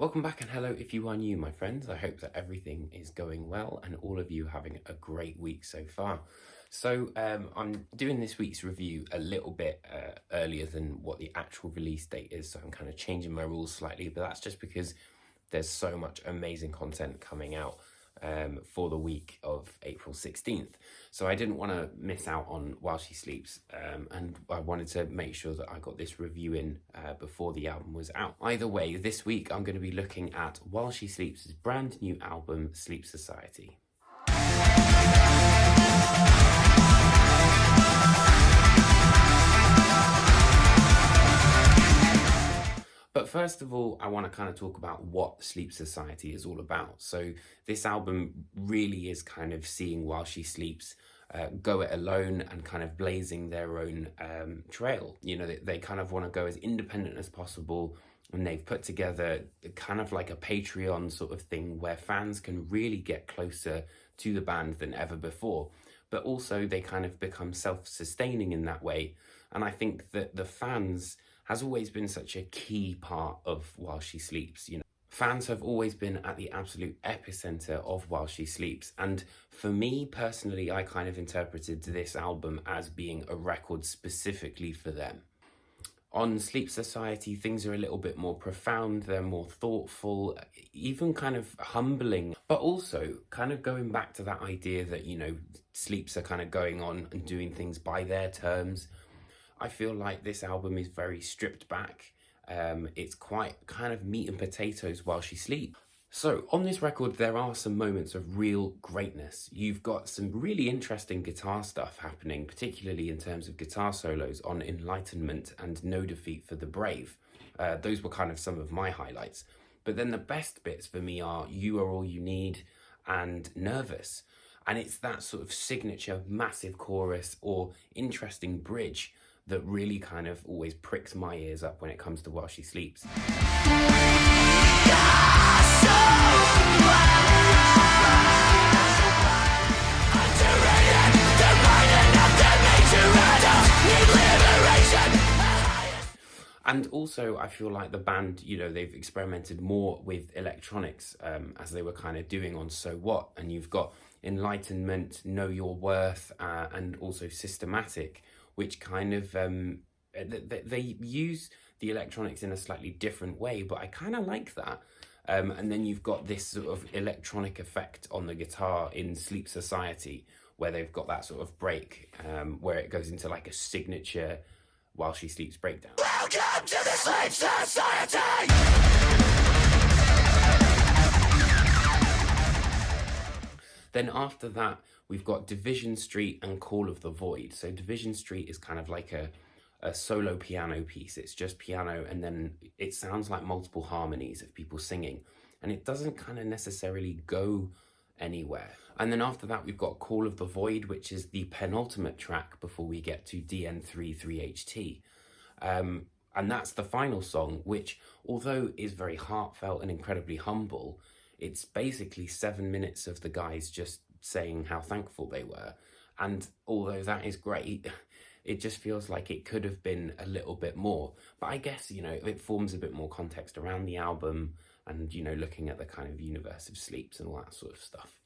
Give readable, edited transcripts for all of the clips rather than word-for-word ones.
Welcome back and hello if you are new, my friends. I hope that everything is going well and all of you having a great week so far. So I'm doing this week's review a little bit earlier than what the actual release date is, so I'm kind of changing my rules slightly, but that's just because there's so much amazing content coming out for the week of April 16th. So I didn't want to miss out on While She Sleeps, and I wanted to make sure that I got this review in before the album was out. Either way, this week I'm going to be looking at While She Sleeps' brand new album, Sleep Society. But first of all, I want to kind of talk about what Sleep Society is all about. So this album really is kind of seeing While She Sleeps go it alone and kind of blazing their own trail. You know, they kind of want to go as independent as possible, and they've put together kind of like a Patreon sort of thing where fans can really get closer to the band than ever before. But also they kind of become self-sustaining in that way. And I think that the fans has always been such a key part of While She Sleeps. You know, fans have always been at the absolute epicenter of While She Sleeps. And for me personally, I kind of interpreted this album as being a record specifically for them. On Sleep Society, things are a little bit more profound, they're more thoughtful, even kind of humbling, but also kind of going back to that idea that, you know, sleeps are kind of going on and doing things by their terms. I feel like this album is very stripped back. It's quite kind of meat and potatoes While She Sleeps. So on this record, there are some moments of real greatness. You've got some really interesting guitar stuff happening, particularly in terms of guitar solos on Enlightenment and No Defeat for the Brave. Those were kind of some of my highlights. But then the best bits for me are You Are All You Need and Nervous. And it's that sort of signature massive chorus or interesting bridge that really kind of always pricks my ears up when it comes to While She Sleeps. And also, I feel like the band, you know, they've experimented more with electronics as they were kind of doing on So What? And you've got Enlightenment, Know Your Worth, and also Systematic, which kind of, they use the electronics in a slightly different way, but I kind of like that. And then you've got this sort of electronic effect on the guitar in Sleep Society, where they've got that sort of break, where it goes into like a signature While She Sleeps breakdown. Welcome to the Sleep Society! Then after that, we've got Division Street and Call of the Void. So Division Street is kind of like a solo piano piece. It's just piano, and then it sounds like multiple harmonies of people singing. And it doesn't kind of necessarily go anywhere. And then after that, we've got Call of the Void, which is the penultimate track before we get to DN3 3HT. And that's the final song, which, although is very heartfelt and incredibly humble, it's basically 7 minutes of the guys just saying how thankful they were. And although that is great, it just feels like it could have been a little bit more. But I guess, you know, it forms a bit more context around the album and, you know, looking at the kind of universe of Sleeps and all that sort of stuff.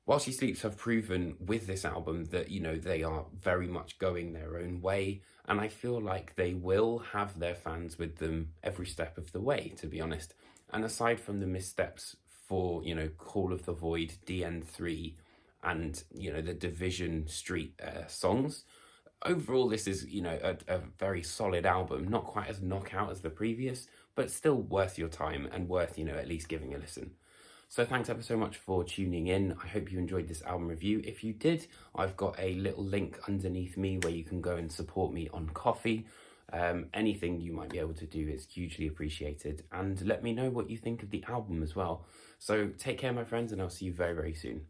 While She Sleeps have proven with this album that, you know, they are very much going their own way. And I feel like they will have their fans with them every step of the way, to be honest. And aside from the missteps for, you know, Call of the Void, DN3, and, you know, the Division Street songs, overall this is, you know, a very solid album. Not quite as knockout as the previous, but still worth your time and worth, you know, at least giving a listen. So thanks ever so much for tuning in. I hope you enjoyed this album review. If you did, I've got a little link underneath me where you can go and support me on Ko-fi. Anything you might be able to do is hugely appreciated. And let me know what you think of the album as well. So take care, my friends, and I'll see you very, very soon.